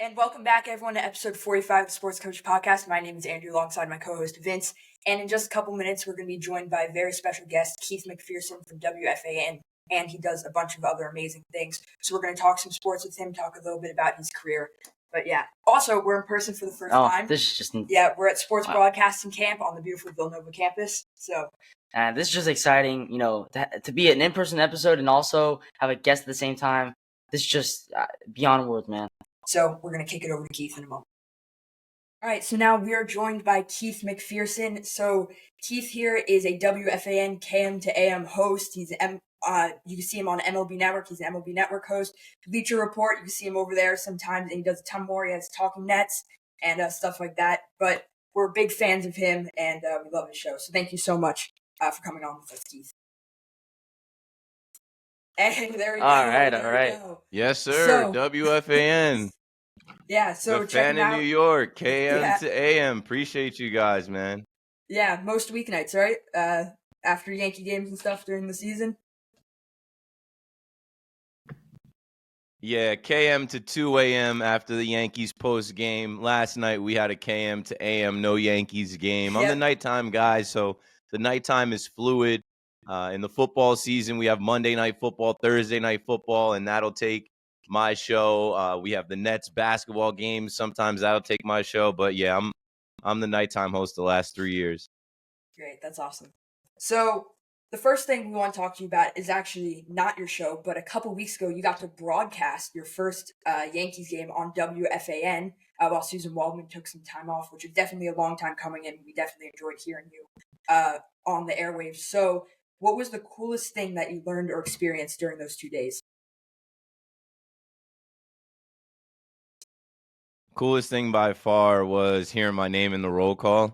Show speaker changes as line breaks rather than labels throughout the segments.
And welcome back, everyone, to episode 45 of the Sports Coach Podcast. My name is Andrew, alongside my co-host Vince. And in just a couple minutes, we're going to be joined by a very special guest, Keith McPherson from WFAN. And he does a bunch of other amazing things. So we're going to talk some sports with him, talk a little bit about his career. But yeah, also, we're in person for the first time.
This is just...
Yeah, we're at Sports Broadcasting Camp on the beautiful Villanova campus. So
this is just exciting, to be an in-person episode and also have a guest at the same time. This is just beyond words, man.
So we're going to kick it over to Keith in a moment. All right, so now we are joined by Keith McPherson. So Keith here is a WFAN KM to AM host. He's you can see him on MLB Network. He's an MLB Network host. Bleacher Report, you can see him over there sometimes, and he does a ton more. He has Talking Nets and stuff like that. But we're big fans of him, and we love his show. So thank you so much for coming on with us, Keith. And there we go.
All right.
Yes, sir. WFAN.
Yeah, so
the fan in New York, KM to AM. Appreciate you guys, man.
Yeah, most weeknights, right? After Yankee games and stuff during the season.
Yeah, KM to 2 a.m. after the Yankees post game. Last night we had a KM to AM, no Yankees game. I'm the nighttime guy, so the nighttime is fluid. In the football season, we have Monday night football, Thursday night football, and that'll take my show. We have the Nets basketball games. Sometimes that'll take my show. But yeah, I'm the nighttime host the last 3 years.
Great. That's awesome. So the first thing we want to talk to you about is actually not your show, but a couple weeks ago, you got to broadcast your first Yankees game on WFAN while Susan Waldman took some time off, which is definitely a long time coming, and we definitely enjoyed hearing you on the airwaves. So what was the coolest thing that you learned or experienced during those 2 days?
Coolest thing by far was hearing my name in the roll call.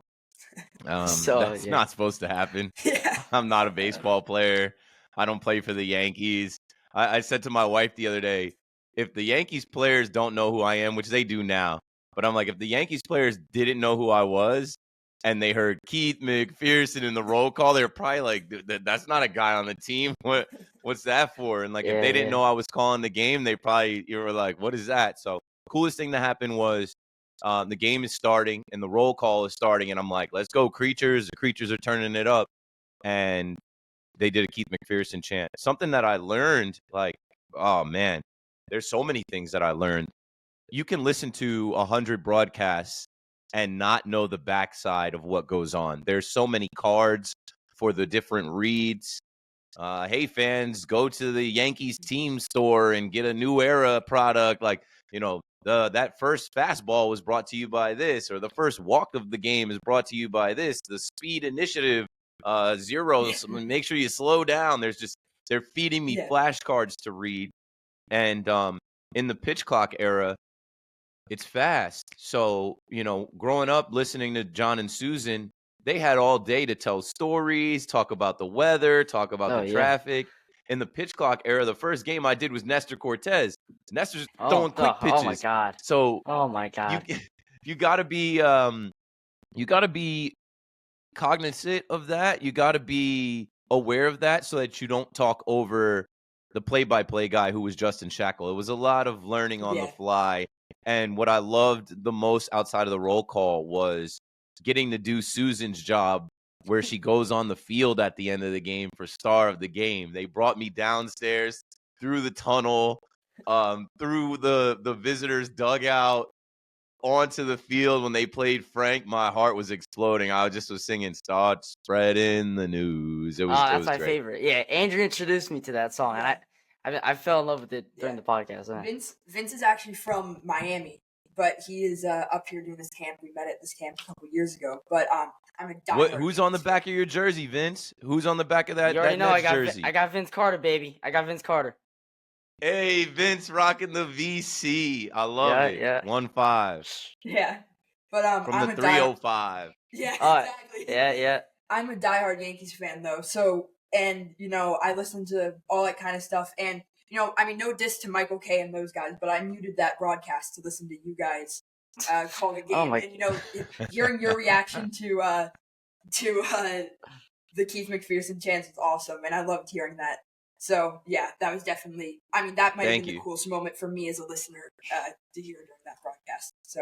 That's not supposed to happen.
Yeah.
I'm not a baseball player. I don't play for the Yankees. I said to my wife the other day, if the Yankees players don't know who I am, which they do now, but I'm like, if the Yankees players didn't know who I was and they heard Keith McPherson in the roll call, they're probably like, that's not a guy on the team. What's that for? And like, if they didn't know I was calling the game, you were like, what is that? So coolest thing that happened was the game is starting and the roll call is starting, and I'm like, let's go, Creatures. The Creatures are turning it up. And they did a Keith McPherson chant. Something that I learned, like, oh, man, there's so many things that I learned. You can listen to 100 broadcasts and not know the backside of what goes on. There's so many cards for the different reads. Hey, fans, go to the Yankees team store and get a New Era product. Like, that first fastball was brought to you by this, or the first walk of the game is brought to you by this. The speed initiative, 0. So make sure you slow down. They're feeding me flashcards to read. And in the pitch clock era, it's fast. So, growing up listening to John and Susan, they had all day to tell stories, talk about the weather, talk about the traffic. In the pitch clock era, the first game I did was Nestor Cortez. Nestor's throwing quick pitches.
Oh my God.
So
oh my God.
You gotta be cognizant of that. You gotta be aware of that so that you don't talk over the play-by-play guy who was Justin Shackle. It was a lot of learning on the fly. And what I loved the most outside of the roll call was getting to do Susan's job, where she goes on the field at the end of the game for star of the game. They brought me downstairs through the tunnel, through the visitors' dugout, onto the field when they played Frank. My heart was exploding. I was singing "Start Spreading the News."
That's my
great.
favorite. Yeah, Andrew introduced me to that song, and I fell in love with it during the podcast.
Vince is actually from Miami, but he is up here doing this camp. We met at this camp a couple years ago. But I'm a diehard.
Who's on the back of your jersey, Vince? Who's on the back of that?
You already know
jersey?
I got Vince Carter, baby. I got Vince Carter.
Hey, Vince rocking the VC. I love it.
Yeah.
1-5.
Yeah. But
from
I'm
the
a
305.
Yeah, exactly.
Yeah.
I'm a diehard Yankees fan though. So, and I listen to all that kind of stuff. And no diss to Michael K and those guys, but I muted that broadcast to listen to you guys call the game. And hearing your reaction to the Keith McPherson chants was awesome, and I loved hearing that. So yeah, that was definitely. That might have been the coolest moment for me as a listener to hear during that broadcast. podcast. So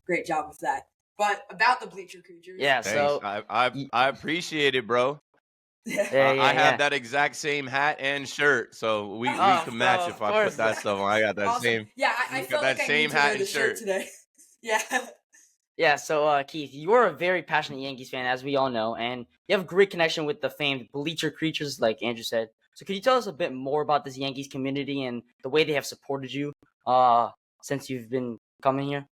great job with that. But about the bleacher creatures.
Yeah.
Thanks.
So
I appreciate it, bro.
Yeah.
I have
yeah.
that exact same hat and shirt, so we
Oh,
can match
of
if I put
course.
that stuff on. I got that
awesome.
same.
Yeah, I
Got
felt
that
like I
same
need to
hat
wear the
and
shirt
shirt.
today. Yeah.
Yeah, so Keith, you're a very passionate Yankees fan, as we all know, and you have a great connection with the famed bleacher creatures, like Andrew said. So could you tell us a bit more about this Yankees community and the way they have supported you since you've been coming here?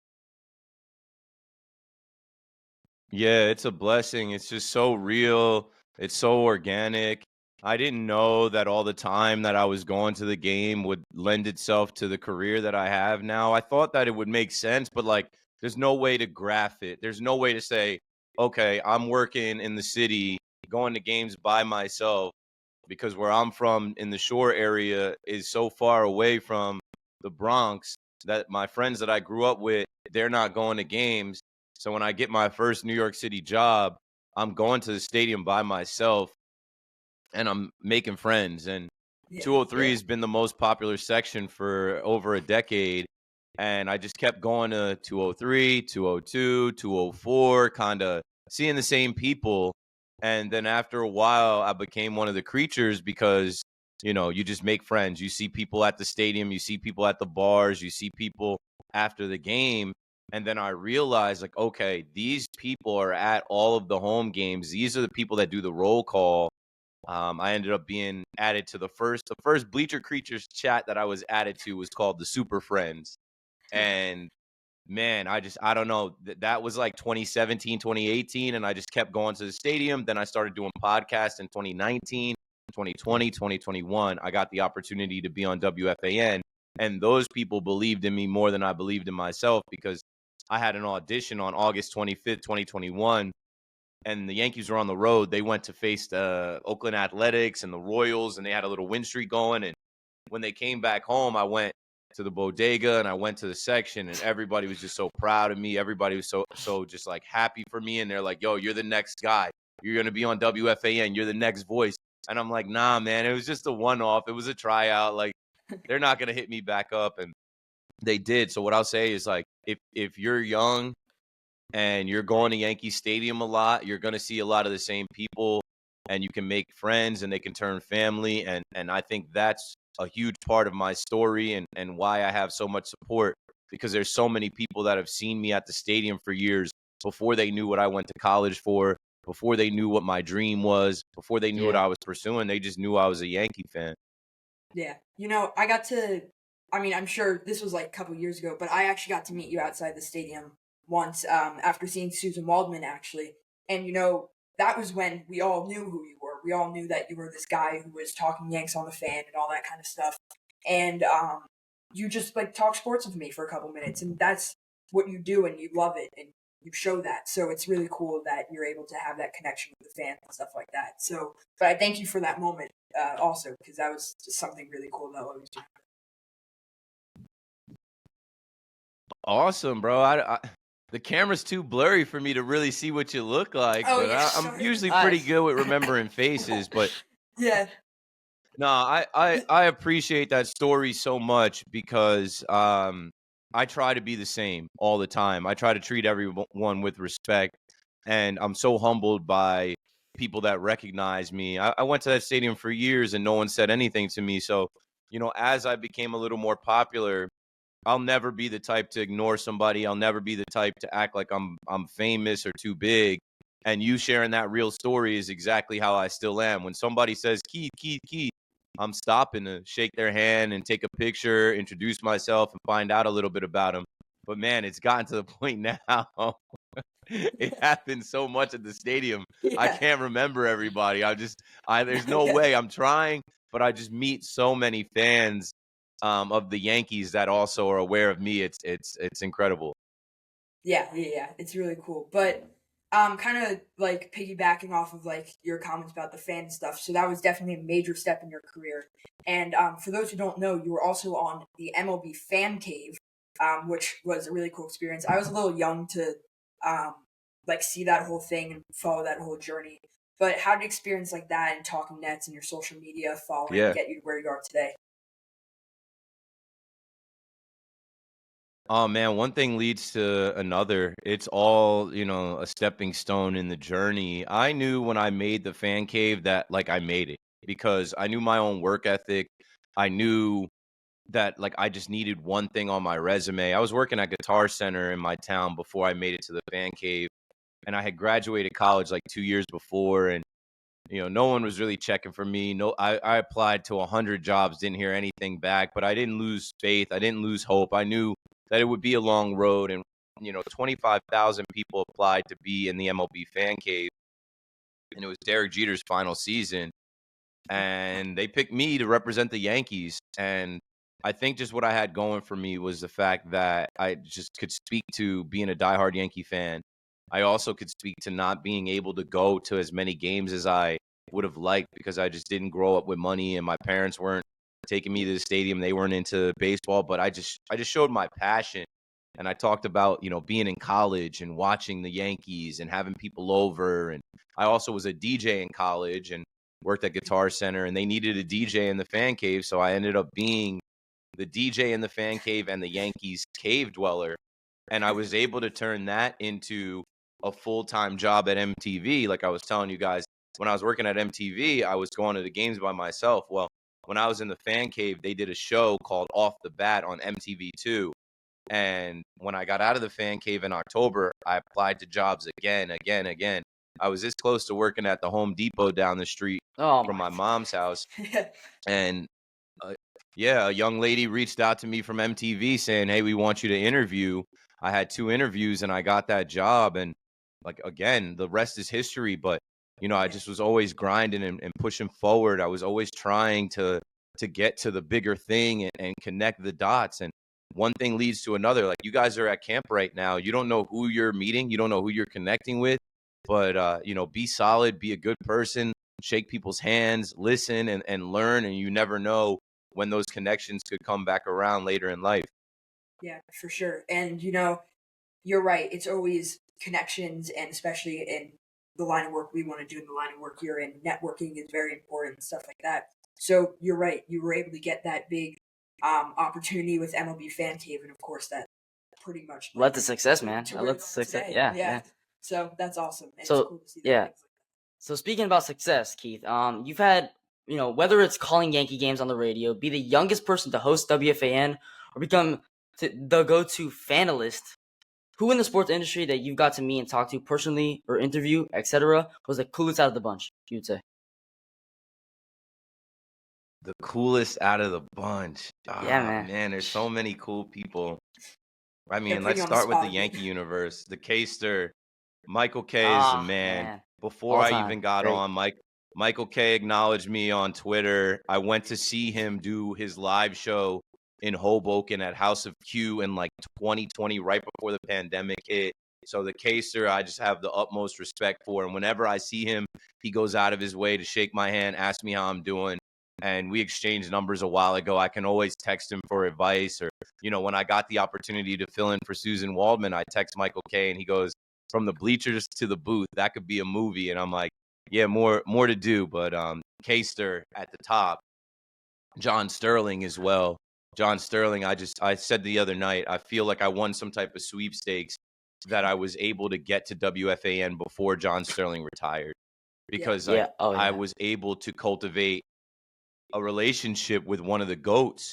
Yeah, it's a blessing. It's just so real. It's so organic. I didn't know that all the time that I was going to the game would lend itself to the career that I have now. I thought that it would make sense, but like there's no way to graph it. There's no way to say, okay, I'm working in the city, going to games by myself because where I'm from in the shore area is so far away from the Bronx that my friends that I grew up with, they're not going to games. So when I get my first New York City job, I'm going to the stadium by myself and I'm making friends. And
Yeah.
203 has been the most popular section for over a decade. And I just kept going to 203, 202, 204, kind of seeing the same people. And then after a while, I became one of the creatures because, you know, you just make friends. You see people at the stadium, you see people at the bars, you see people after the game. And then I realized, like, okay, these people are at all of the home games. These are the people that do the roll call. I ended up being added to the first Bleacher Creatures chat that I was added to was called the Super Friends. And man, I don't know. That was like 2017, 2018. And I just kept going to the stadium. Then I started doing podcasts in 2019, 2020, 2021. I got the opportunity to be on WFAN. And those people believed in me more than I believed in myself because I had an audition on August 25th, 2021. And the Yankees were on the road. They went to face the Oakland Athletics and the Royals, and they had a little win streak going. And when they came back home, I went to the bodega and I went to the section, and everybody was just so proud of me. Everybody was so just like happy for me, and they're like, "Yo, you're the next guy. You're gonna be on WFAN. You're the next voice." And I'm like, "Nah, man. It was just a one-off. It was a tryout. Like, they're not gonna hit me back up." And they did. So what I'll say is like, if you're young and you're going to Yankee Stadium a lot, you're going to see a lot of the same people and you can make friends and they can turn family. And I think that's a huge part of my story and why I have so much support because there's so many people that have seen me at the stadium for years before they knew what I went to college for, before they knew what my dream was, before they knew what I was pursuing. They just knew I was a Yankee fan.
Yeah. I'm sure this was like a couple years ago, but I actually got to meet you outside the stadium once after seeing Susan Waldman, actually. And, that was when we all knew who you were. We all knew that you were this guy who was talking Yanks on the Fan and all that kind of stuff. And you just, like, talk sports with me for a couple minutes, and that's what you do, and you love it, and you show that. So it's really cool that you're able to have that connection with the fans and stuff like that. So, but I thank you for that moment also, because that was just something really cool that I always do.
Awesome, bro. The camera's too blurry for me to really see what you look like,
Oh,
but
yeah,
I'm
sorry.
usually pretty good with remembering faces. But
Yeah.
no, I appreciate that story so much because I try to be the same all the time. I try to treat everyone with respect, and I'm so humbled by people that recognize me. I went to that stadium for years, and no one said anything to me. So, as I became a little more popular, I'll never be the type to ignore somebody. I'll never be the type to act like I'm famous or too big. And you sharing that real story is exactly how I still am. When somebody says Keith, Keith, Keith, I'm stopping to shake their hand and take a picture, introduce myself, and find out a little bit about them. But man, it's gotten to the point now. It happens so much at the stadium. I
Yeah.
can't remember everybody. There's no
Yeah.
way. I'm trying, but I just meet so many fans of the Yankees that also are aware of me. It's incredible.
Yeah. It's really cool. But kind of like piggybacking off of like your comments about the fan stuff. So that was definitely a major step in your career. And for those who don't know, you were also on the MLB Fan Cave, which was a really cool experience. I was a little young to like see that whole thing and follow that whole journey. But how did experience like that and talking nets and your social media following
Yeah.
get you to where you are today?
Oh man, one thing leads to another. It's all, a stepping stone in the journey. I knew when I made the fan cave that like I made it because I knew my own work ethic. I knew that like I just needed one thing on my resume. I was working at Guitar Center in my town before I made it to the fan cave, and I had graduated college like 2 years before, and no one was really checking for me. No, I applied to 100 jobs, didn't hear anything back, but I didn't lose faith. I didn't lose hope. I knew that it would be a long road, and 25,000 people applied to be in the MLB fan cave, and it was Derek Jeter's final season, and they picked me to represent the Yankees. And I think just what I had going for me was the fact that I just could speak to being a diehard Yankee fan. I also could speak to not being able to go to as many games as I would have liked because I just didn't grow up with money and my parents weren't taking me to the stadium. They weren't into baseball, but I just showed my passion. And I talked about, being in college and watching the Yankees and having people over. And I also was a DJ in college and worked at Guitar Center, and they needed a DJ in the fan cave. So I ended up being the DJ in the fan cave and the Yankees cave dweller. And I was able to turn that into a full-time job at MTV. Like I was telling you guys, when I was working at MTV, I was going to the games by myself. Well, when I was in the fan cave, they did a show called Off the Bat on MTV2. And when I got out of the fan cave in October, I applied to jobs again, again, again. I was this close to working at the Home Depot down the street
Oh
from
my.
my mom's house. And yeah, a young lady reached out to me from MTV saying, "Hey, we want you to interview." I had 2 interviews and I got that job. And like, again, the rest is history. But, I just was always grinding and pushing forward. I was always trying to get to the bigger thing and connect the dots. And one thing leads to another. Like you guys are at camp right now. You don't know who you're meeting. You don't know who you're connecting with. But, be solid, be a good person, shake people's hands, listen and learn. And you never know when those connections could come back around later in life.
Yeah, for sure. And you're right. It's always connections, and especially in the line of work we want to do, in the line of work you're in, networking is very important, stuff like that. So you're right. You were able to get that big opportunity with MLB Fan Cave, and of course that pretty much
Led to success, man.
to
I
where
led
we
to
are
success.
today.
Yeah, yeah.
So that's awesome, and it's
So
cool to see that.
yeah.
Things
So speaking about success, Keith, you've had, whether it's calling Yankee games on the radio, be the youngest person to host WFAN, or become the go-to fanalist, who in the sports industry that you've got to meet and talk to personally or interview, etc., was the coolest out of the bunch, you would say?
The coolest out of the bunch.
Yeah,
Ah,
man.
man, there's so many cool people. I
Yeah,
mean,
putting
let's
you on the
start with the
spot again.
Yankee universe. The K-Ster, Michael K is the
Ah,
man.
man.
Before
All
I
time.
even got
Great.
on, Michael K acknowledged me on Twitter. I went to see him do his live show in Hoboken at House of Q in like 2020, right before the pandemic hit. So the K-Ster, I just have the utmost respect for. And whenever I see him, he goes out of his way to shake my hand, ask me how I'm doing. And we exchanged numbers a while ago. I can always text him for advice. Or, when I got the opportunity to fill in for Susan Waldman, I text Michael K and he goes, "From the bleachers to the booth, that could be a movie." And I'm like, yeah, more to do. But K-Ster at the top, John Sterling as well. John Sterling, I said the other night, I feel like I won some type of sweepstakes that I was able to get to WFAN before John Sterling retired. Because like
Yeah. Oh,
I
yeah.
was able to cultivate a relationship with one of the GOATs.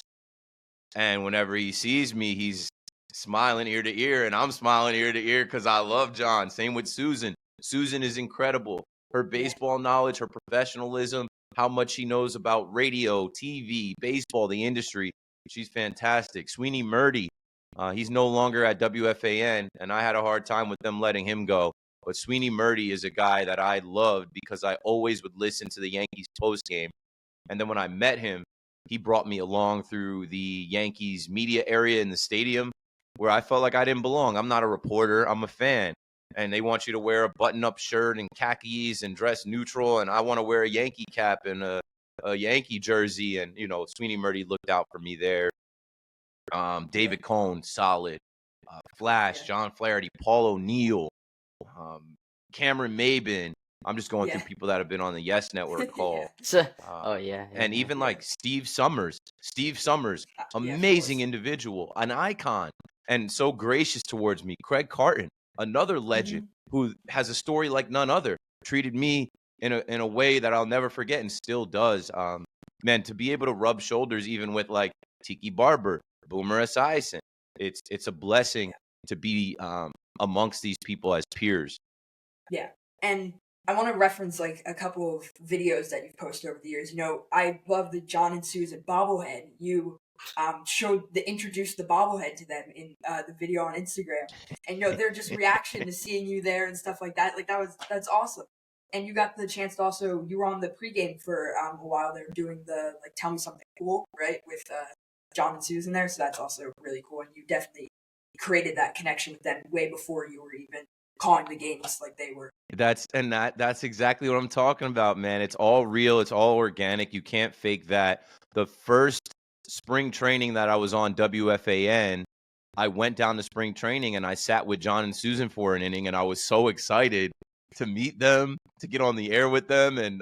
And whenever he sees me, he's smiling ear to ear, and I'm smiling ear to ear because I love John. Same with Susan. Susan is incredible. Her baseball knowledge, her professionalism, how much she knows about radio, TV, baseball, the industry. She's fantastic. Sweeney Murdy, he's no longer at WFAN, and I had a hard time with them letting him go. But Sweeney Murdy is a guy that I loved because I always would listen to the Yankees postgame. And then when I met him, he brought me along through the Yankees media area in the stadium where I felt like I didn't belong. I'm not a reporter, I'm a fan. And they want you to wear a button-up shirt and khakis and dress neutral, and I want to wear a Yankee cap and a Yankee jersey. And, Sweeney Murdy looked out for me there. David Cohn, solid. Flash, John Flaherty, Paul O'Neill, Cameron Maben. I'm just going through people that have been on the Yes Network call.
Oh, yeah.
And even like Steve Summers,
Yeah, of
amazing
course.
individual, an icon. and so gracious towards me. Craig Carton, another legend who has a story like none other, treated me in a way that I'll never forget and still does. Man, to be able to rub shoulders even with like Tiki Barber, Boomer Esiason, it's a blessing to be amongst these people as peers.
Yeah, and I want to reference like a couple of videos that you've posted over the years. You know, I love the John and Susan bobblehead. You introduced the bobblehead to them in the video on Instagram, and you know their just reaction to seeing you there and stuff like that. Like that's awesome. And you got the chance to also, you were on the pregame for a while there doing the like Tell Me Something Cool, right, with John and Susan there. So that's also really cool, and you definitely created that connection with them way before you were even calling the games like they were.
That's exactly what I'm talking about, man. It's all real. It's all organic. You can't fake that. The first spring training that I was on WFAN, I went down to spring training and I sat with John and Susan for an inning, and I was so excited to meet them, to get on the air with them. And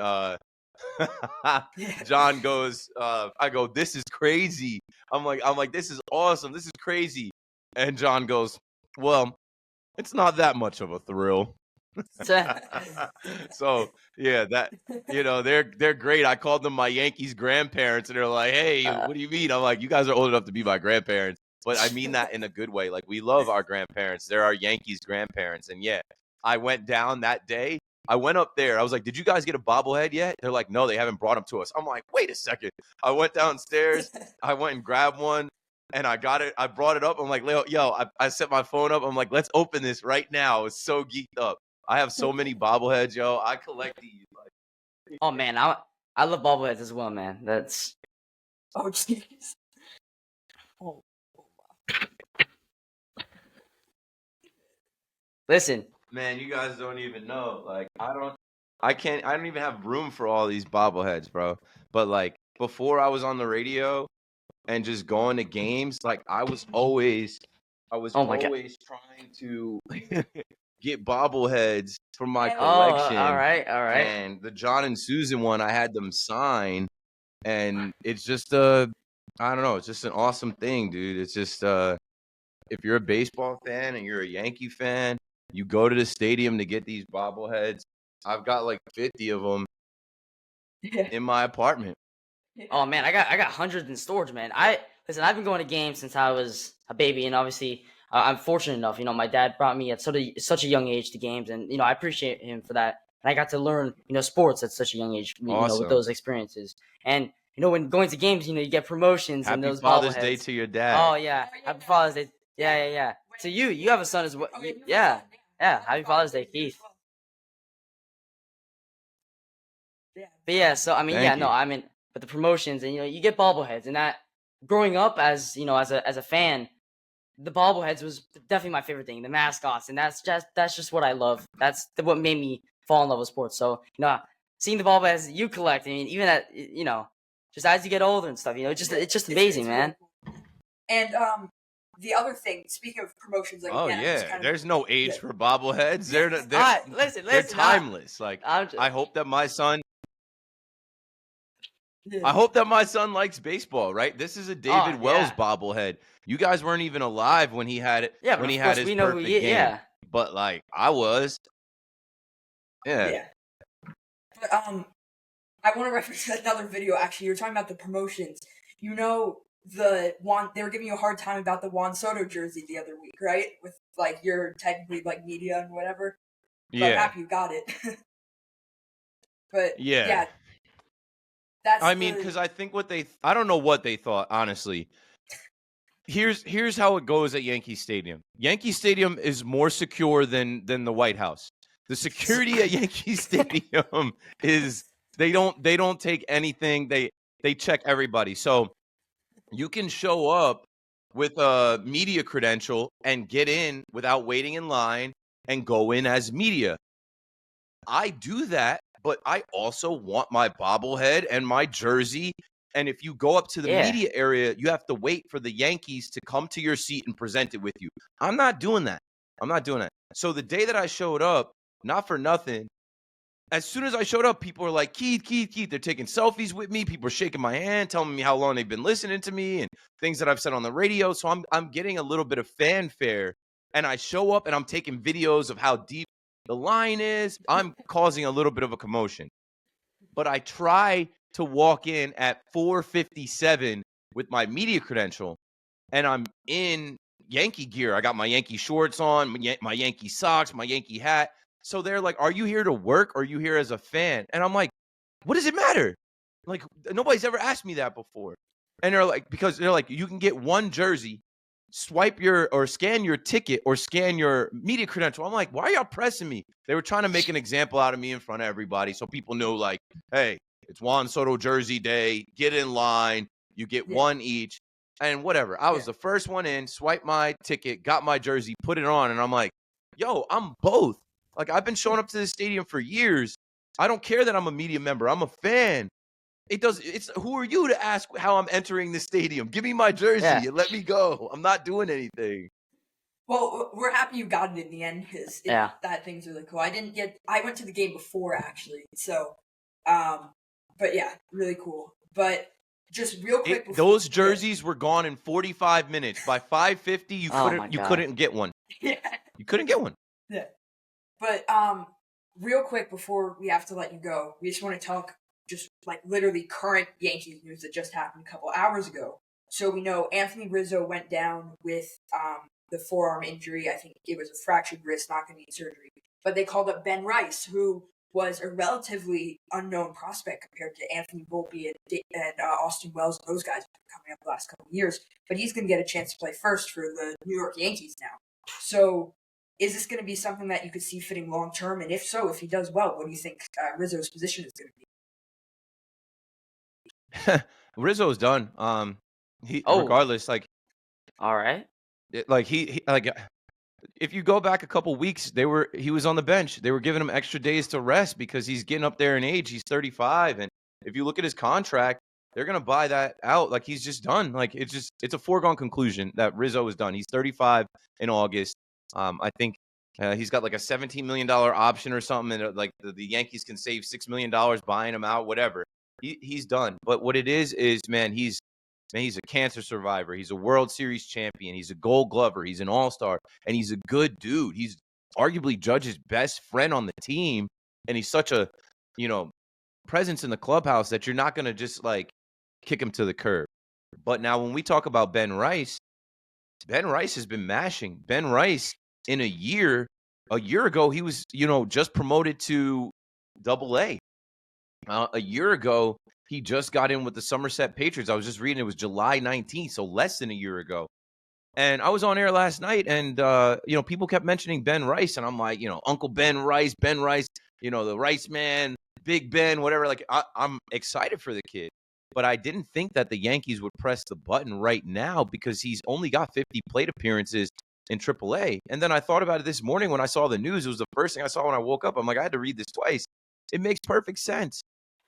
John goes, I go, "This is crazy." I'm like, "This is awesome. This is crazy." And John goes, "Well, it's not that much of a thrill." So yeah, that, you know, they're great. I called them my Yankees grandparents, and they're like, "Hey, what do you mean?" I'm like, "You guys are old enough to be my grandparents," but I mean that in a good way. Like, we love our grandparents. They're our Yankees grandparents. And yeah, I went down that day. I went up there. I was like, "Did you guys get a bobblehead yet?" They're like, "No, they haven't brought them to us." I'm like, "Wait a second." I went downstairs. I went and grabbed one. And I got it. I brought it up. I'm like, "Yo," I set my phone up. I'm like, "Let's open this right now." I was so geeked up. I have so many bobbleheads, yo. I collect these. Like,
Oh man, I love bobbleheads as well, man. That's
Oh, jeez. Oh.
Listen.
Man, you guys don't even know. Like, I don't even have room for all these bobbleheads, bro. But like, before I was on the radio and just going to games, like, I was always
Oh my God.
trying to get bobbleheads from my
Oh,
collection.
All right.
And the John and Susan one, I had them sign, and it's just I don't know, it's just an awesome thing, dude. It's just if you're a baseball fan and you're a Yankee fan, you go to the stadium to get these bobbleheads. I've got like 50 of them in my apartment.
Oh man, I got hundreds in storage, man. Listen, I've been going to games since I was a baby, and obviously I'm fortunate enough. You know, my dad brought me at such a young age to games, and you know I appreciate him for that. And I got to learn, you know, sports at such a young age, you know,
Awesome.
with those experiences. And you know, when going to games, you know, you get promotions and
Happy
those
Father's
bobbleheads.
Day to your dad.
Oh yeah, Happy Father's Day. Yeah. So you have a son as well. Yeah. Happy Father's Day, Keith. But yeah, so I mean,
Thank
yeah,
you.
no, I mean, but the promotions and you know, you get bobbleheads, and that growing up as you know, as a fan, the bobbleheads was definitely my favorite thing. The mascots, and that's just what I love. That's what made me fall in love with sports. So you know, seeing the bobbleheads you collect, I mean, even at you know, just as you get older and stuff, you know, it's just amazing, man.
And the other thing, speaking of promotions, like,
Oh
again,
yeah, there's no age for bobbleheads. They're
Listen,
they're timeless. Like, I hope that my son likes baseball, right? This is a David Wells bobblehead. You guys weren't even alive when he had it.
Yeah,
when he
of
had
course
his
we know
perfect
who he,
game.
yeah.
But like, I was. Yeah.
But I want to reference another video. Actually, you were talking about the promotions. You know, they were giving you a hard time about the Juan Soto jersey the other week, right? With like your technically like media and whatever. But I'm happy you got it. But yeah.
I mean, because I think I don't know what they thought, honestly. Here's how it goes at Yankee Stadium. Yankee Stadium is more secure than the White House. The security at Yankee Stadium is they don't take anything. They check everybody. So you can show up with a media credential and get in without waiting in line and go in as media. I do that, but I also want my bobblehead and my jersey. And if you go up to the media area, you have to wait for the Yankees to come to your seat and present it with you. I'm not doing that. So the day that I showed up, not for nothing, as soon as I showed up, people were like, Keith. They're taking selfies with me. People are shaking my hand, telling me how long they've been listening to me and things that I've said on the radio. So I'm getting a little bit of fanfare. And I show up and I'm taking videos of how deep the line is. I'm causing a little bit of a commotion. But I try to walk in at 4:57 with my media credential, and I'm in Yankee gear. I got my Yankee shorts on, my Yankee socks, my Yankee hat. So they're like, "Are you here to work or are you here as a fan?" And I'm like, "What does it matter? Like, nobody's ever asked me that before." And they're like, because they're like, "You can get one jersey, swipe your or scan your ticket or scan your media credential." I'm like, "Why are y'all pressing me?" They were trying to make an example out of me in front of everybody so people know, like, hey, it's Juan Soto jersey day. Get in line. You get one each. And whatever. I was the first one in, swiped my ticket, got my jersey, put it on, and I'm like, yo, I'm both. Like, I've been showing up to this stadium for years. I don't care that I'm a media member. I'm a fan. It's who are you to ask how I'm entering the stadium? Give me my jersey and let me go. I'm not doing anything.
Well, we're happy you got it in the end because that thing's really cool. I went to the game before actually, so, but yeah, really cool. But just real quick,
those jerseys were gone in 45 minutes. By 5:50, you couldn't get one.
Yeah,
you couldn't get one.
Yeah, but real quick before we have to let you go, we just want to talk just like literally current Yankees news that just happened a couple hours ago. So we know Anthony Rizzo went down with the forearm injury. I think it was a fractured wrist, not going to need surgery. But they called up Ben Rice, who was a relatively unknown prospect compared to Anthony Volpe and Austin Wells. Those guys have been coming up the last couple of years. But he's going to get a chance to play first for the New York Yankees now. So is this going to be something that you could see fitting long term? And if so, if he does well, what do you think Rizzo's position is going to be?
Rizzo's done. Regardless, like,
all right,
like he like, if you go back a couple weeks, he was on the bench. They were giving him extra days to rest because he's getting up there in age. He's 35, and if you look at his contract, they're gonna buy that out. Like, he's just done. Like, it's a foregone conclusion that Rizzo is done. He's 35 in August. I think he's got like a $17 million option or something, and like the Yankees can save $6 million buying him out. Whatever. He's done. But what it is, man, he's a cancer survivor. He's a World Series champion. He's a Gold Glover. He's an All-Star, and he's a good dude. He's arguably Judge's best friend on the team, and he's such a, presence in the clubhouse that you're not going to just like kick him to the curb. But now when we talk about Ben Rice has been mashing. Ben Rice in a year ago, he was, just promoted to Double-A. A year ago, he just got in with the Somerset Patriots. I was just reading it was July 19th, so less than a year ago. And I was on air last night, and people kept mentioning Ben Rice, and I'm like, Uncle Ben Rice, the Rice man, Big Ben, whatever. Like, I'm excited for the kid, but I didn't think that the Yankees would press the button right now because he's only got 50 plate appearances in AAA. And then I thought about it this morning when I saw the news. It was the first thing I saw when I woke up. I'm like, I had to read this twice. It makes perfect sense.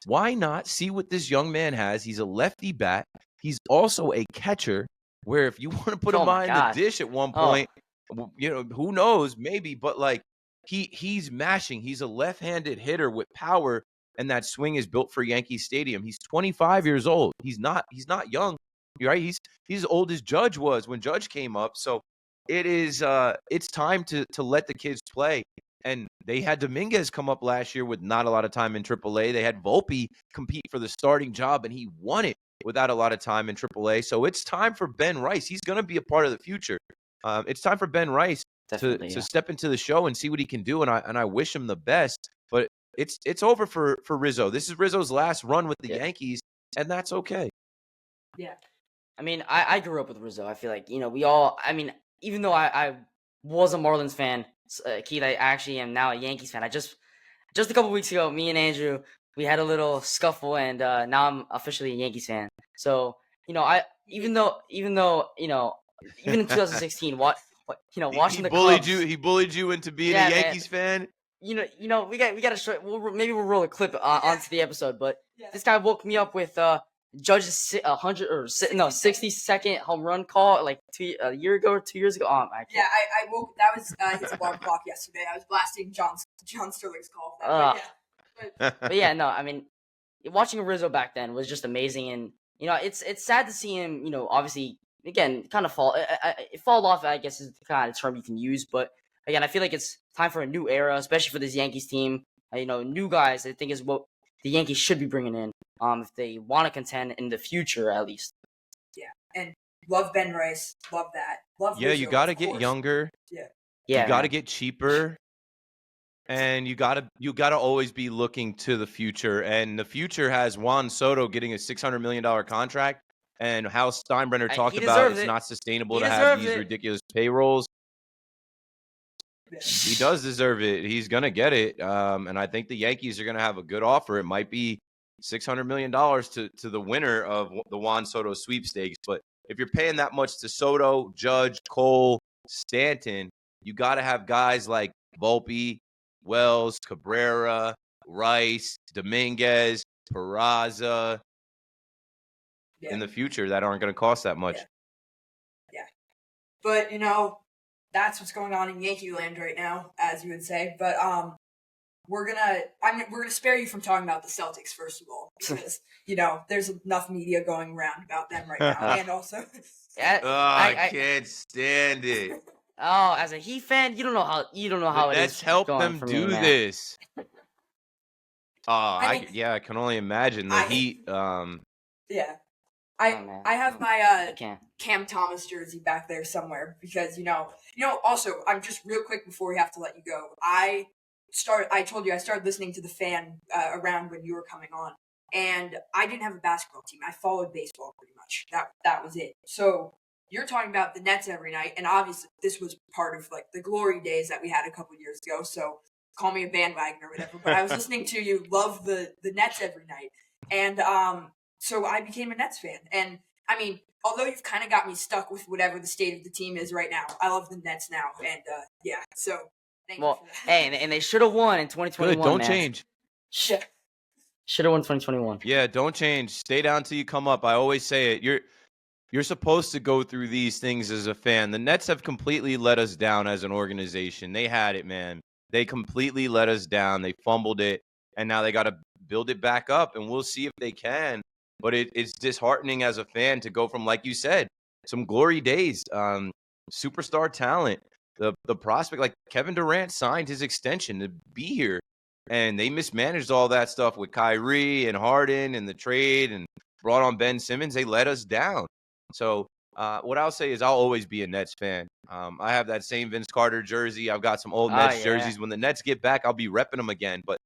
Why not see what this young man has? He's a lefty bat. He's also a catcher, where if you want to put him behind the dish at one point, who knows, maybe. But like, he's mashing. He's a left-handed hitter with power, and that swing is built for Yankee Stadium. He's 25 years old. He's not young, right? He's as old as Judge was when Judge came up. So it's time to let the kids play. And they had Dominguez come up last year with not a lot of time in AAA. They had Volpe compete for the starting job, and he won it without a lot of time in AAA. So it's time for Ben Rice. He's going to be a part of the future. It's time for Ben Rice to step into the show and see what he can do, and I wish him the best. But it's over for Rizzo. This is Rizzo's last run with the Yankees, and that's okay.
Yeah.
I mean, I grew up with Rizzo. I feel like, we all, I mean, even though I was a Marlins fan, Keith, I actually am now a Yankees fan. Just a couple weeks ago, me and Andrew, we had a little scuffle, and now I'm officially a Yankees fan. So, even in 2016, watching the Cubs,
he bullied you into being a Yankees fan.
We got to show. Maybe we'll roll a clip onto the episode. But this guy woke me up with Judge's 60-second home run call like a year ago or 2 years ago. I
woke. That was his alarm clock yesterday. I was blasting John Sterling's call.
But yeah, no, I mean, watching Rizzo back then was just amazing, and it's sad to see him, obviously again kind of fall off. I guess is the kind of term you can use, but again, I feel like it's time for a new era, especially for this Yankees team. New guys. I think is what the Yankees should be bringing in, if they want to contend in the future at least.
Yeah, and love Ben Rice, love that, love.
Yeah,
Rizzo,
you got to
of
get
course.
younger.
Yeah,
Yeah,
You got to
man.
get cheaper. And you gotta always be looking to the future. And the future has Juan Soto getting a $600 million contract. And how Steinbrenner talked
He
about
deserves
it's
it.
not sustainable
He
to have
deserves
these
it.
ridiculous payrolls.
yeah.
He does deserve it. He's gonna get it. And I think the Yankees are gonna have a good offer. It might be $600 million to the winner of the Juan Soto sweepstakes. But if you're paying that much to Soto, Judge, Cole, Stanton, you got to have guys like Volpe, Wells, Cabrera, Rice, Dominguez, Peraza
Yeah.
in the future that aren't going to cost that much.
Yeah. But that's what's going on in Yankee land right now, as you would say. But we're gonna spare you from talking about the Celtics first of all, because there's enough media going around about them right now, and also.
I can't stand it.
Oh, as a Heat fan, you don't know how
The
it
Nets
is
help
going
them
for
do
me, man.
this.
I
can only imagine the Heat.
Yeah.
Man.
I have my
I can't.
Cam Thomas jersey back there somewhere because also I'm just real quick before we have to let you go. I told you I started listening to the fan around when you were coming on, and I didn't have a basketball team. I followed baseball pretty much. That was it. So you're talking about the Nets every night, and obviously this was part of like the glory days that we had a couple years ago. So call me a bandwagon or whatever. But I was listening to you love the Nets every night, and so I became a Nets fan. And I mean, although you've kind of got me stuck with whatever the state of the team is right now, I love the Nets now. And yeah, so thank you for that.
Hey, and they should have won in 2021.
Good, don't
man.
change.
Should have won 2021.
Yeah, don't change. Stay down till you come up. I always say it. You're supposed to go through these things as a fan. The Nets have completely let us down as an organization. They had it, man. They completely let us down. They fumbled it, and now they got to build it back up, and we'll see if they can. But it's disheartening as a fan to go from, like you said, some glory days, superstar talent, the prospect. Like Kevin Durant signed his extension to be here, and they mismanaged all that stuff with Kyrie and Harden and the trade and brought on Ben Simmons. They let us down. So what I'll say is I'll always be a Nets fan. I have that same Vince Carter jersey. I've got some old Nets jerseys. When the Nets get back, I'll be repping them again. But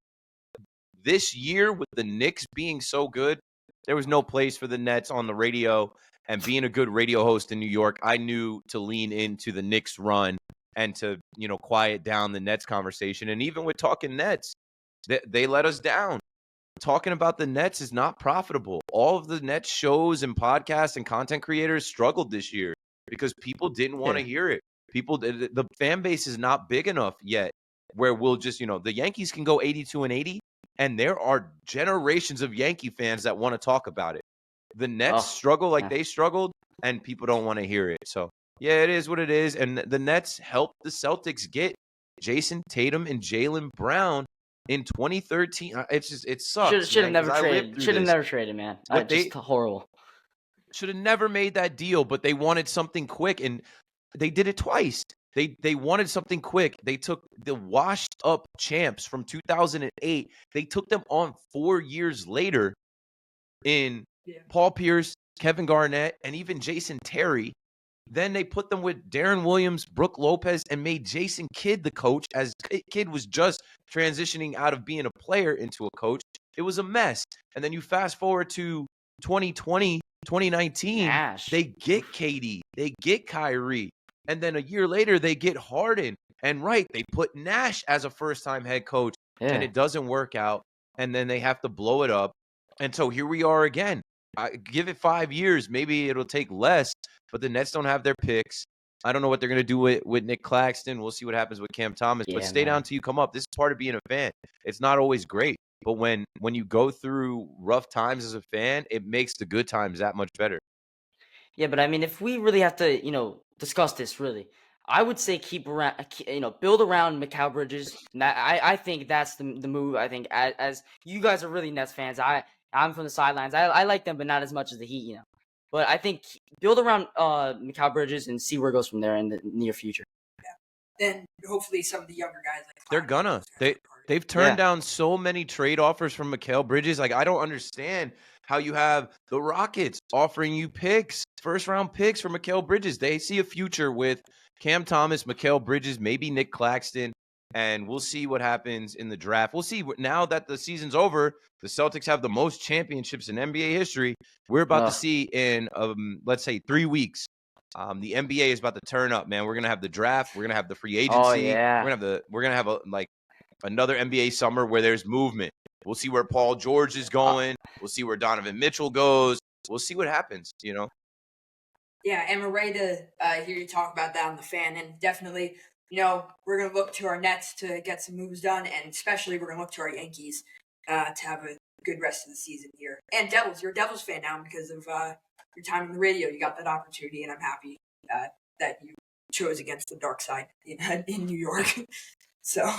this year, with the Knicks being so good, there was no place for the Nets on the radio. And being a good radio host in New York, I knew to lean into the Knicks run and to, quiet down the Nets conversation. And even with talking Nets, they let us down. Talking about the Nets is not profitable. All of the Nets shows and podcasts and content creators struggled this year because people didn't want to hear it. The fan base is not big enough yet where we'll just, the Yankees can go 82-80, and there are generations of Yankee fans that want to talk about it. The Nets struggle like they struggled, and people don't want to hear it. So, yeah, it is what it is. And the Nets helped the Celtics get Jason Tatum and Jaylen Brown in 2013. It sucks.
Should have never traded. Should have never traded, man. Just horrible.
Should have never made that deal, but they wanted something quick, and they did it twice. They wanted something quick. They took the washed up champs from 2008. They took them on 4 years later in Paul Pierce, Kevin Garnett, and even Jason Terry. Then they put them with Darren Williams, Brooke Lopez, and made Jason Kidd the coach, as Kidd was just transitioning out of being a player into a coach. It was a mess. And then you fast forward to 2020, 2019, they get KD, they get Kyrie. And then a year later, they get Harden. And they put Nash as a first-time head coach, and it doesn't work out. And then they have to blow it up. And so here we are again. Give it 5 years. Maybe it'll take less, but the Nets don't have their picks. I don't know what they're going to do with Nick Claxton. We'll see what happens with Cam Thomas. But stay down till you come up. This is part of being a fan. It's not always great. But when you go through rough times as a fan, it makes the good times that much better.
Yeah, but I mean, if we really have to, discuss this, really, I would say build around Mikal Bridges. And I think that's the move. I think as you guys are really Nets fans, I'm from the sidelines. I like them, but not as much as the Heat, But I think build around Mikal Bridges and see where it goes from there in the near future.
Then hopefully some of the younger guys like
They're
Clyde
gonna.
Drexler are
They've turned down so many trade offers from Mikal Bridges. Like, I don't understand how you have the Rockets offering you picks, first-round picks for Mikal Bridges. They see a future with Cam Thomas, Mikal Bridges, maybe Nick Claxton, and we'll see what happens in the draft. We'll see. Now that the season's over, the Celtics have the most championships in NBA history. We're about to see in, let's say, 3 weeks. The NBA is about to turn up, man. We're gonna have the draft. We're gonna have the free agency.
Oh, yeah.
We're gonna have another NBA summer where there's movement. We'll see where Paul George is going. We'll see where Donovan Mitchell goes. We'll see what happens,
Yeah, and we're ready to hear you talk about that on the fan. And definitely, we're going to look to our Nets to get some moves done. And especially we're going to look to our Yankees to have a good rest of the season here. And Devils, you're a Devils fan now because of your time on the radio. You got that opportunity, and I'm happy that you chose against the dark side in New York. So...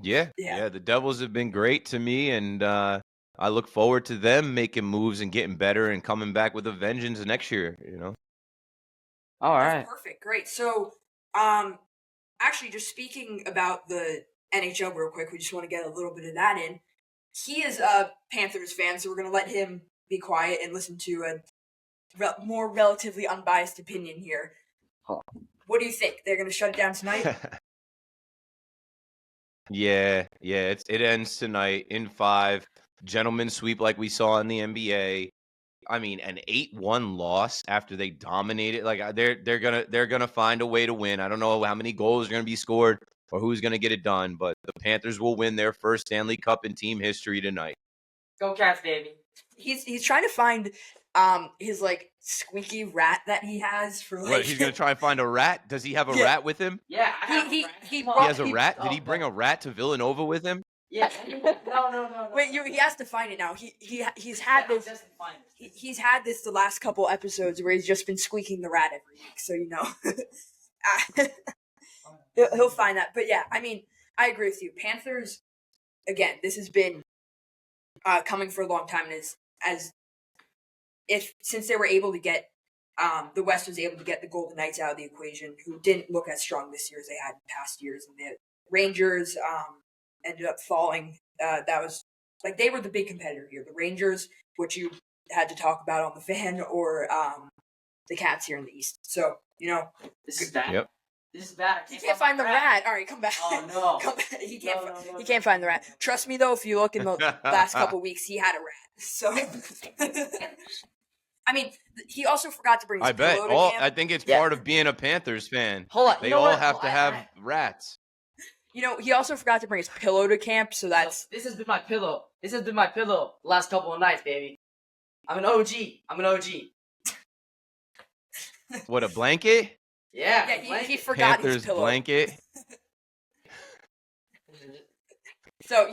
Yeah. The Devils have been great to me, and I look forward to them making moves and getting better and coming back with a vengeance next year.
All right.
That's perfect. Great. So, actually, just speaking about the NHL real quick, we just want to get a little bit of that in. He is a Panthers fan, so we're going to let him be quiet and listen to a more relatively unbiased opinion here.
Huh.
What do you think? They're going to shut it down tonight?
Yeah, it ends tonight in 5. Gentlemen sweep like we saw in the NBA. I mean, an 8-1 loss after they dominated. Like, they're gonna find a way to win. I don't know how many goals are gonna be scored or who's gonna get it done, but the Panthers will win their first Stanley Cup in team history tonight.
Go Cats, baby.
He's trying to find his squeaky rat that he has for
What, he's gonna try and find a rat? Does he have a rat with him?
Yeah,
he
has a rat. Did he bring a rat to Villanova with him?
Yeah. No.
Wait, he has to find it now. He's had this. He's had this the last couple episodes where he's just been squeaking the rat every week. So he'll find that. But yeah, I mean, I agree with you. Panthers, again, this has been coming for a long time, and since they were able to get the West was able to get the Golden Knights out of the equation, who didn't look as strong this year as they had in past years, and the Rangers ended up falling. That was they were the big competitor here. The Rangers, which you had to talk about on the fan, or the Cats here in the East. So
this is bad.
Yep.
This is bad.
He can't find the rat. All right, come back.
Oh no.
Come back. He can't find the rat. Trust me though, if you look in the last couple weeks, he had a rat. So I mean, he also forgot to bring his pillow to camp.
I think it's part of being a Panthers fan.
Hold on.
They all have to have rats.
He also forgot to bring his pillow to camp, so that's...
This has been my pillow. The last couple of nights, baby. I'm an OG.
What, a blanket?
Yeah,
he forgot
Panthers
his pillow.
Blanket.
So,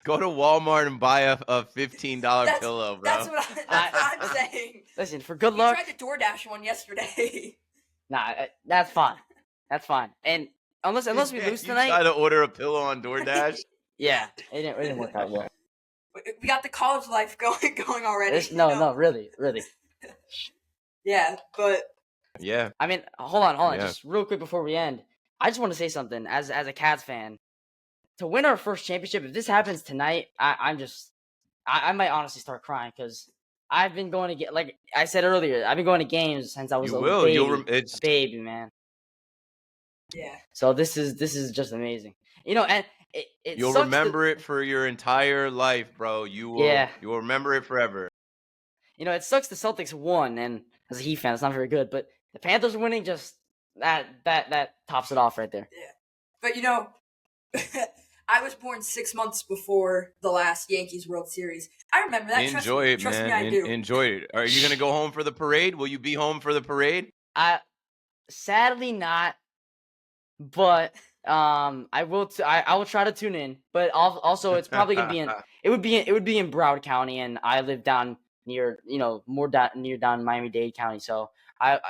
go to Walmart and buy a $15 pillow, bro.
That's what I'm saying.
Listen, for good luck.
I tried to DoorDash one yesterday.
Nah, that's fine. And unless we lose tonight.
You try to order a pillow on DoorDash?
Yeah, it didn't work out well.
We got the college life going already.
No, really.
Yeah, but...
Yeah.
I mean, hold on.
Yeah.
Just real quick before we end. I just want to say something as a Cats fan. To win our first championship, if this happens tonight, I might honestly start crying because I've been going to get, like I said earlier, I've been going to games since I was a baby, man.
Yeah.
So this is just amazing, and
you'll remember it for your entire life, bro. You will remember it forever.
It sucks the Celtics won, and as a Heat fan, it's not very good. But the Panthers winning, just that tops it off right there.
Yeah, but I was born 6 months before the last Yankees World Series. I remember that.
Enjoy it, man.
Me, I do.
Enjoy it. Are you gonna go home for the parade? Will you be home for the parade?
Sadly not, but I will. I will try to tune in. But also, it's probably gonna be it would be in Broward County, and I live down near near Miami-Dade County. So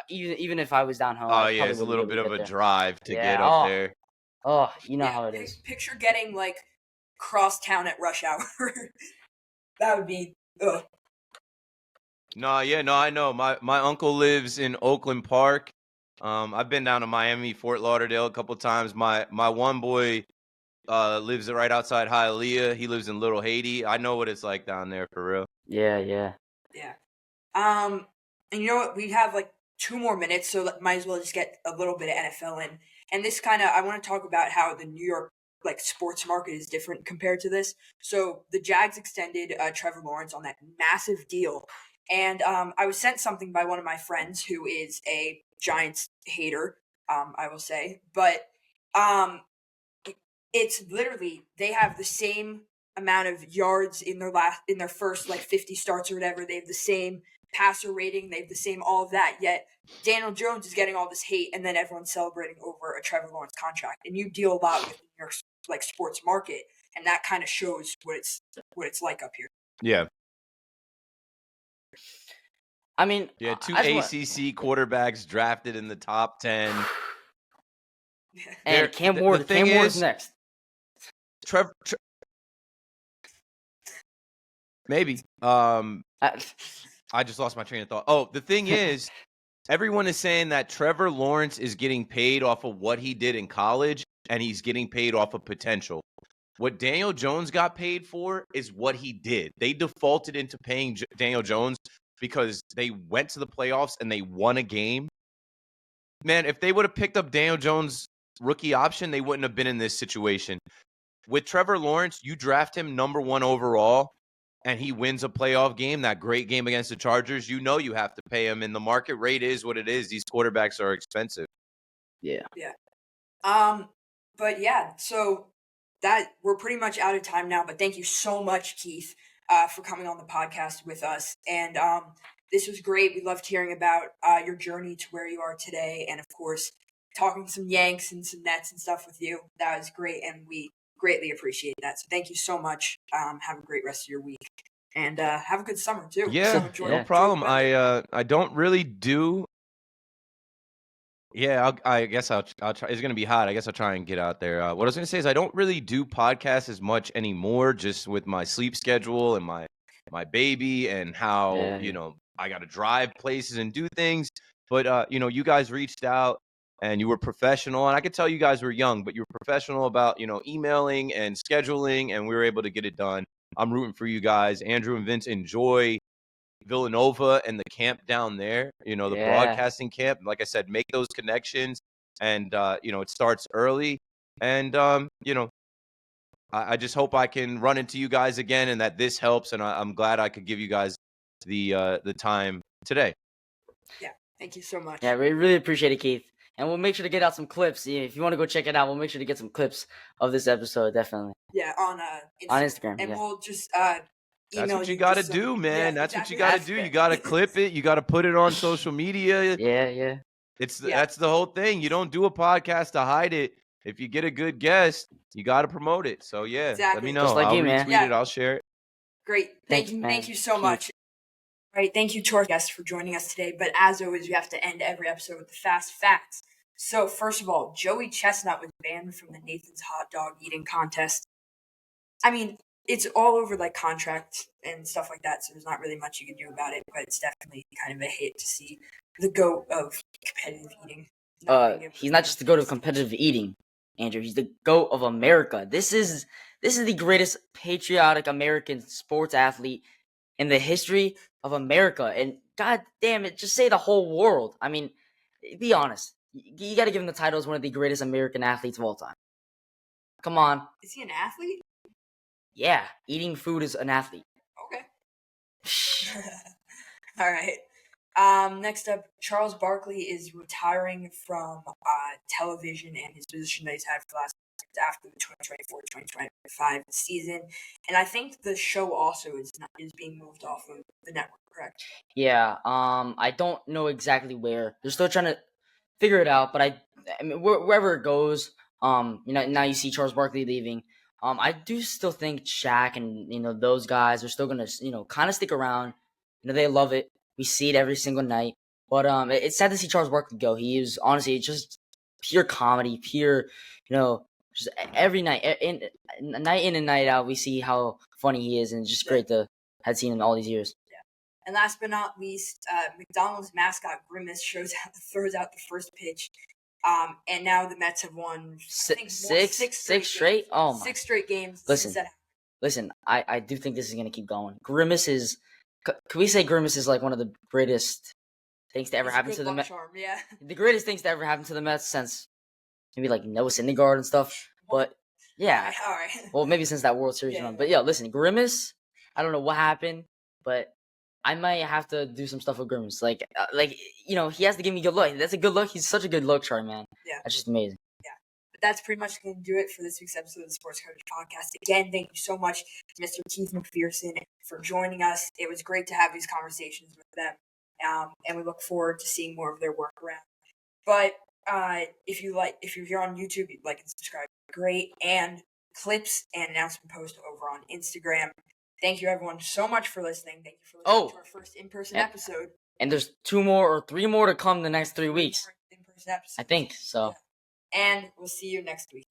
Even if I was down home,
Oh
I
yeah,
probably
it's a
wouldn't be
little
able
bit
to
of
get
a
there.
drive to
Yeah.
get up there.
Oh, you know
Yeah,
how it is.
picture getting like cross town at rush hour. That would be. Ugh.
No, I know. My uncle lives in Oakland Park. I've been down to Miami, Fort Lauderdale a couple times. My one boy lives right outside Hialeah. He lives in Little Haiti. I know what it's like down there for real.
Yeah.
Yeah. And you know what? We have like 2 more minutes, so might as well just get a little bit of NFL in. And this I want to talk about how the New York like sports market is different compared to this. So the Jags extended Trevor Lawrence on that massive deal, and I was sent something by one of my friends who is a Giants hater. I will say, but um, it's literally they have the same amount of yards in their first like 50 starts or whatever. They have the same passer rating, they have the same all of that. Yet Daniel Jones is getting all this hate, and then everyone's celebrating over a Trevor Lawrence contract. And you deal a lot with the New York like sports market, and that kind of shows what it's like up here.
Yeah.
I mean,
Yeah, two
I just want-
ACC quarterbacks drafted in the top 10.
and Cam
the
Ward.
thing
Cam Ward's
is-
next.
Trevor, maybe. I just lost my train of thought. Oh, the thing is, everyone is saying that Trevor Lawrence is getting paid off of what he did in college, and he's getting paid off of potential. What Daniel Jones got paid for is what he did. They defaulted into paying Daniel Jones because they went to the playoffs and they won a game. Man, if they would have picked up Daniel Jones' rookie option, they wouldn't have been in this situation. With Trevor Lawrence, you draft him number 1 overall, and he wins a playoff game, that great game against the Chargers, you know you have to pay him, and the market rate is what it is. These quarterbacks are expensive.
Yeah.
But yeah, so that we're pretty much out of time now. But thank you so much, Keith, for coming on the podcast with us. And this was great. We loved hearing about your journey to where you are today, and of course, talking some Yanks and some Nets and stuff with you. That was great, and we greatly appreciate that. So thank you so much. Have a great rest of your week, and have a good summer too.
Yeah,
So enjoy
no problem. I don't really do. Yeah, I guess I'll try. It's gonna be hot. I guess I'll try and get out there. What I was gonna say is I don't really do podcasts as much anymore, just with my sleep schedule and my baby and how
Yeah.
I got to drive places and do things. But you guys reached out and you were professional, and I could tell you guys were young, but you were professional about emailing and scheduling, and we were able to get it done. I'm rooting for you guys. Andrew and Vince, enjoy Villanova and the camp down there, the
Yeah.
broadcasting camp. Like I said, make those connections, and it starts early. And I just hope I can run into you guys again, and that this helps. And I'm glad I could give you guys the time today.
Yeah, thank you so much.
Yeah, we really appreciate it, Keith. And we'll make sure to get out some clips. If you want to go check it out, we'll make sure to get some clips of this episode, definitely.
Yeah, on
Instagram.
and
Yeah.
we'll just
That's
email
what you got to
just some-
do, man.
Yeah,
That's
exactly.
what you got to do. You got to clip it. You got to put it on social media.
Yeah.
That's the whole thing. You don't do a podcast to hide it. If you get a good guest, you got to promote it. So yeah, let
Exactly.
me know.
Just like
I'll
you, man.
retweet
Yeah.
it. I'll share it.
Great.
Thank you, man.
Thank you so
Keith.
much. All right, thank you to our guests for joining us today. But as always, we have to end every episode with the fast facts. So first of all, Joey Chestnut was banned from the Nathan's hot dog eating contest. I mean, it's all over like contracts and stuff like that, so there's not really much you can do about it. But it's definitely kind of a hit to see the GOAT of competitive eating.
He's not just the GOAT of competitive eating, Andrew. He's the GOAT of America. This is the greatest patriotic American sports athlete in the history of America. And god damn it, just say the whole world. I mean, be honest. You got to give him the title as one of the greatest American athletes of all time. Come on.
Is he an athlete?
Yeah, eating food is an athlete.
Okay. All right. Next up, Charles Barkley is retiring from television and his position that he's had for the last after the 2024-2025 season, and I think the show also is being moved off of the network. Correct?
Yeah. I don't know exactly where. They're still trying to figure it out, but I mean, wherever it goes, now you see Charles Barkley leaving. I do still think Shaq and those guys are still gonna kind of stick around. They love it. We see it every single night. But it's sad to see Charles Barkley go. He is honestly just pure comedy, pure, just every night, night in and night out, we see how funny he is, and it's just great to have seen him all these years.
Yeah. And last but not least, McDonald's mascot Grimace throws out the first pitch. And now the Mets have won
six straight. Oh my!
6 straight games.
Listen. I do think this is gonna keep going. Grimace is. Can we say Grimace is like one of the greatest things to ever happen to the Mets?
Yeah.
The greatest things to ever happen to the Mets since maybe like Noah Syndergaard and stuff. But yeah,
all right.
Well, maybe since that World Series run. But yeah, listen, Grimace. I don't know what happened, but I might have to do some stuff with Grimace. Like he has to give me good luck. That's a good luck. He's such a good luck charm, man.
Yeah,
that's just amazing.
Yeah, but that's pretty much going to do it for this week's episode of the Sports Coverage Podcast. Again, thank you so much to Mr. Keith McPherson for joining us. It was great to have these conversations with them, and we look forward to seeing more of their work around. But if you're here on YouTube, you'd like and subscribe, great, and clips and announcement posts over on Instagram. Thank you, everyone, so much for listening. Thank you for listening to our first in-person episode.
And there's 2 more or 3 more to come the next 3 weeks.
In-person episodes.
I think so.
Yeah. And we'll see you next week.